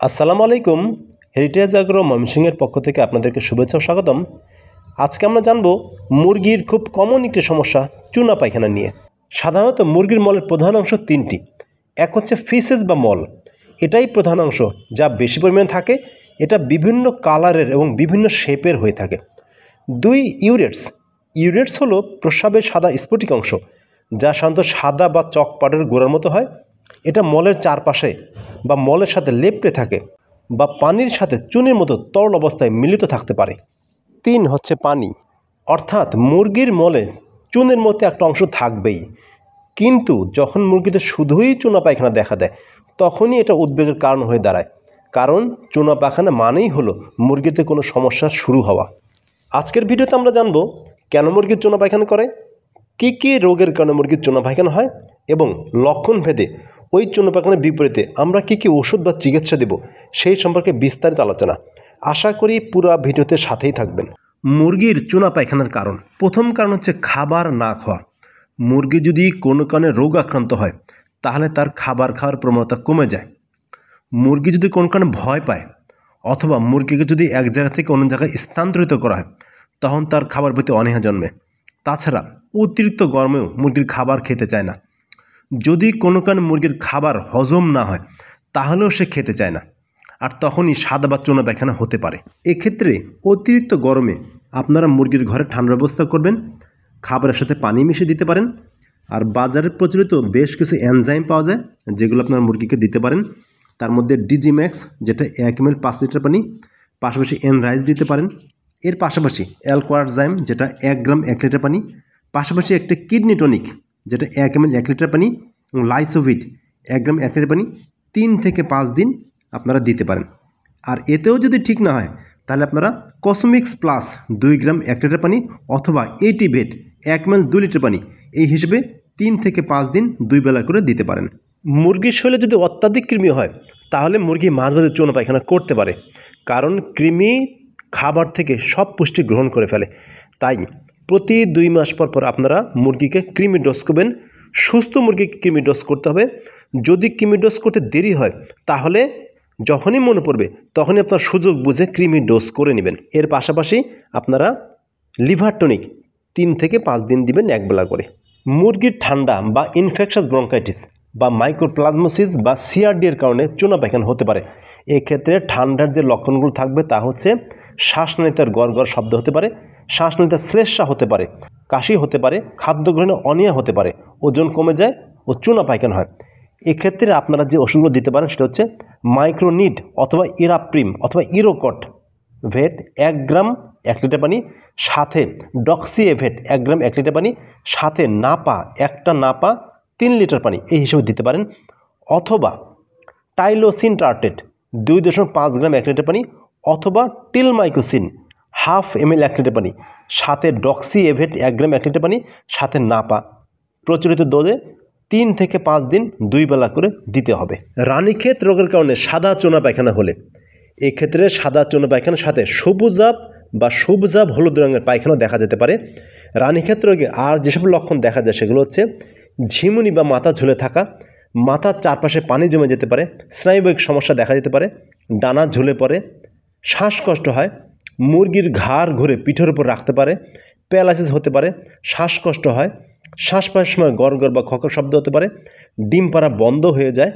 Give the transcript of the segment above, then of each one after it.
আসসালামু আলাইকুম। Heritage agro ময়মনসিংহের পক্ষ থেকে আপনাদেরকে শুভেচ্ছা ও স্বাগতম। আজকে আমরা জানব মুরগির খুব কমন একটি সমস্যা চুনা পায়খানা নিয়ে। সাধারণত মুরগির মলের প্রধান অংশ তিনটি। এক হচ্ছে ফিসেস বা মল, এটাই প্রধান অংশ যা বেশি পরিমাণে থাকে। এটা বিভিন্ন কালারের এবং বিভিন্ন শেপের হয়ে থাকে। দুই, ইউরেটস হলো প্রস্রাবের সাদা স্ফটিক অংশ যা সাধারণত সাদা বা চকপাটের গোড়ার মতো হয়। এটা মলের চারপাশে বা মলের সাথে লেপ্টে থাকে বা পানির সাথে চুনের মতো তরল অবস্থায় মিলিত থাকতে পারে। তিন হচ্ছে পানি, অর্থাৎ মুরগির মলে চুনের মতো একটা অংশ থাকবেই, কিন্তু যখন মুরগিতে শুধুই চুনা পায়খানা দেখা দেয় তখনই এটা উদ্বেগের কারণ হয়ে দাঁড়ায়, কারণ চুনা পায়খানা মানেই হলো মুরগিতে কোনো সমস্যার শুরু হওয়া। আজকের ভিডিওতে আমরা জানব কেন মুরগির চুনা পায়খানা করে, কী কী রোগের কারণে মুরগির চুনা পায়খানা হয় এবং লক্ষণ ভেদে ওই চুনা পায়খানার বিপরীতে আমরা কী কী ওষুধ বা চিকিৎসা দেব সেই সম্পর্কে বিস্তারিত আলোচনা। আশা করি পুরো ভিডিওতে সাথেই থাকবেন। মুরগির চুনা পায়খানার কারণ, প্রথম কারণ হচ্ছে খাবার না খাওয়া। মুরগি যদি কোনো কারণে রোগ আক্রান্ত হয় তাহলে তার খাবার খাওয়ার প্রবণতা কমে যায়। মুরগি যদি কোনো কারণে ভয় পায় অথবা মুরগিকে যদি এক জায়গা থেকে অন্য জায়গায় স্থানান্তরিত করা হয় তখন তার খাবার প্রতি অনীহা জন্মে। তাছাড়া অতিরিক্ত গরমেও মুরগির খাবার খেতে চায় না। যদি কোনো কারণে মুরগির খাবার হজম না হয় তাহলেও সে খেতে চায় না, আর তখনই সাদা বা চুনা পায়খানা হতে পারে। এক্ষেত্রে অতিরিক্ত গরমে আপনারা মুরগির ঘরে ঠান্ডার ব্যবস্থা করবেন, খাবারের সাথে পানি মিশিয়ে দিতে পারেন। আর বাজারে প্রচলিত বেশ কিছু এনজাইম পাওয়া যায় যেগুলো আপনারা মুরগিকে দিতে পারেন। তার মধ্যে ডিজিম্যাক্স, যেটা 1 ml 5 লিটার পানি, পাশাপাশি এনরাইজ দিতে পারেন। এর পাশাপাশি অ্যালকোয়ারজাইম, যেটা 1 গ্রাম 1 লিটার পানি, পাশাপাশি একটা কিডনি টনিক, যেটা 1 ml 1 লিটার পানি, এবং লাইসোভিট 1 গ্রাম 1 লিটার পানি 3 থেকে 5 দিন আপনারা দিতে পারেন। আর এতেও যদি ঠিক না হয় তাহলে আপনারা কসমিক্স প্লাস 2 গ্রাম 1 লিটার পানি অথবা এটিভেট 1 ml 2 লিটার পানি এই হিসেবে 3 থেকে 5 দিন 2 বেলা করে দিতে পারেন। মুরগির শরীরে যদি অত্যাধিক কৃমি হয় তাহলে মুরগি মাঝে মাঝে চুনা পায়খানা করতে পারে, কারণ কৃমি খাবার থেকে সব পুষ্টি গ্রহণ করে ফেলে। তাই প্রতি 2 মাস পর পর আপনারা মুরগিকে কৃমি ডোজ করবেন। সুস্থ মুরগিকে কৃমি ডোজ করতে হবে। যদি কৃমি ডোজ করতে দেরি হয় তাহলে যখনই মনে পড়বে তখনই আপনার সুযোগ বুঝে কৃমি ডোজ করে নেবেন। এর পাশাপাশি আপনারা লিভার টনিক 3 থেকে 5 দিন দিবেন একবেলা করে। মুরগির ঠান্ডা বা ইনফেকশাস ব্রঙ্কাইটিস বা মাইক্রোপ্লাজমোসিস বা সিআরডি এর কারণে চুনা পায়খানা হতে পারে। এক্ষেত্রে ঠান্ডার যে লক্ষণগুলো থাকবে তা হচ্ছে শ্বাসনালীতে গড়গড় শব্দ হতে পারে, শ্বাসনালীতে শ্লেষ্মা হতে পারে, কাশি হতে পারে, খাদ্য গ্রহণে অনীহা হতে পারে, ওজন কমে যায় ও চুনা পায়খানা হয়। এক্ষেত্রে আপনারা যে ওষুধগুলো দিতে পারেন সেটা হচ্ছে মাইক্রোনিড অথবা ইরাপ্রিম অথবা ইরোকট ভেট 1 গ্রাম 1 লিটার পানি, সাথে ডক্সিএভেট 1 গ্রাম 1 লিটার পানি, সাথে নাপা 1টা নাপা 3 লিটার পানি এই হিসেবে দিতে পারেন। অথবা টাইলোসিন টার্টেট 2.5 গ্রাম 1 লিটার পানি, অথবা টিলমাইকোসিন 1/2 ml 1 লিটার পানি, সাথে ডক্সিএভেট 1 গ্রাম 1 লিটার পানি, সাথে নাপা প্রচলিত ডোজে 3 থেকে 5 দিন 2 বেলা করে দিতে হবে। রানীক্ষেত রোগের কারণে সাদা চুনা পায়খানা হলে এক্ষেত্রে সাদা চুনা পায়খানার সাথে সবুজাভ বা সবুজাভ হলুদ রঙের পায়খানা দেখা যেতে পারে। রানীক্ষেত রোগে আর যেসব লক্ষণ দেখা যায় সেগুলো হচ্ছে ঝিমুনি বা মাথা ঝুলে থাকা, মাথার চারপাশে পানি জমে যেতে পারে, স্নায়ুবিক সমস্যা দেখা যেতে পারে, ডানা ঝুলে পড়ে, শ্বাসকষ্ট হয়, মুরগির ঘাড় ঘুরে পিঠের উপর রাখতে পারে, প্যারালাইসিস হতে পারে, শ্বাসকষ্ট হয়, শ্বাস পাওয়ার সময় গড়গড় বা খকর শব্দ হতে পারে, ডিম পাড়া বন্ধ হয়ে যায়,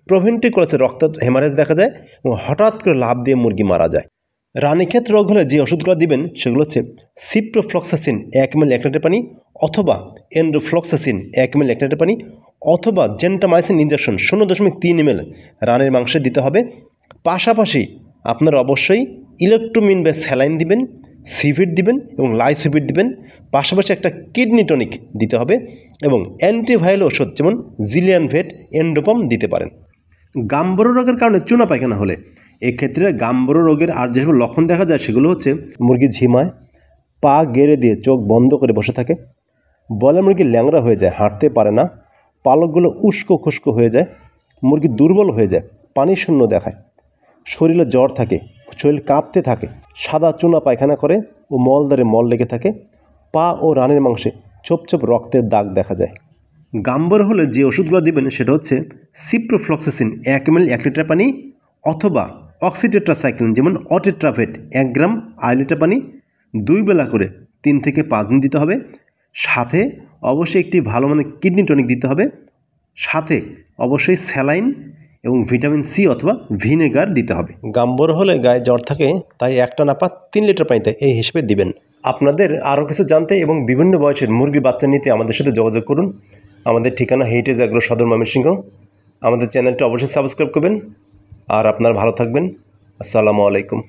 প্রভেন্ট্রিকুলাসে রক্ত হেমারেজ দেখা যায় এবং হঠাৎ করে লাফ দিয়ে মুরগি মারা যায়। রানীক্ষেত রোগ হলে যে ওষুধগুলো দিবেন সেগুলো হচ্ছে সিপ্রোফ্লক্সাসিন 1 ml 1 লিটার পানি, অথবা এন্ডোফ্লক্সাসিন 1 ml 1 লিটার পানি, অথবা জেন্টামাইসিন ইঞ্জেকশন 0.3 ml রানের মাংসে দিতে হবে। পাশাপাশি আপনারা অবশ্যই ইলেকট্রোমিন বা স্যালাইন দিবেন, সিভিড দিবেন এবং লাইসোভিড দিবেন। পাশাপাশি একটা কিডনি টনিক দিতে হবে এবং অ্যান্টিভাইরাল ওষুধ যেমন জিলিয়ান ভেট, এন্ডোপম দিতে পারেন। গাম্বরো রোগের কারণে চুনা পায়খানা হলে এক্ষেত্রে গাম্বরো রোগের আর যেসব লক্ষণ দেখা যায় সেগুলো হচ্ছে মুরগি ঝিমায়, পা গেড়ে দিয়ে চোখ বন্ধ করে বসে থাকে, বলে মুরগি ল্যাংড়া হয়ে যায়, হাঁটতে পারে না, পালকগুলো উস্কো খুস্কো হয়ে যায়, মুরগি দুর্বল হয়ে যায়, পানি শূন্য দেখায়, শরীরে জ্বর থাকে, শরীর কাঁপতে থাকে, সাদা চুনা পায়খানা করে ও মলদ্বারে মল লেগে থাকে, পা ও রানের মাংসে ছোপ ছোপ রক্তের দাগ দেখা যায়। গাম্বর হলে যে ওষুধগুলো দিবেন সেটা হচ্ছে সিপ্রোফ্লক্সাসিন 1 ml 1 লিটার পানি, অথবা অক্সিটেট্রাসাইক্লিন যেমন অটেট্রাফেট 1 গ্রাম 1/2 লিটার পানি 2 বেলা করে 3 থেকে 5 দিন দিতে হবে। সাথে অবশ্যই একটি ভালো মানের কিডনি টনিক দিতে হবে। সাথে অবশ্যই স্যালাইন এবং ভিটামিন সি অথবা ভিনেগার দিতে হবে। গাম্বর হলে গায়ে জ্বর থাকে, তাই একটা না পাত 3 লিটার পানিতে এই হিসেবে দিবেন। আপনাদের আরও কিছু জানতে এবং বিভিন্ন বয়সের মুরগির বাচ্চা নিতে আমাদের সাথে যোগাযোগ করুন। আমাদের ঠিকানা হেরিটেজ অ্যাগ্রো সদর ময়মনসিংহ। আমাদের চ্যানেলটা অবশ্যই সাবস্ক্রাইব করবেন। আর আপনারা ভালো থাকবেন। আসসালামু আলাইকুম।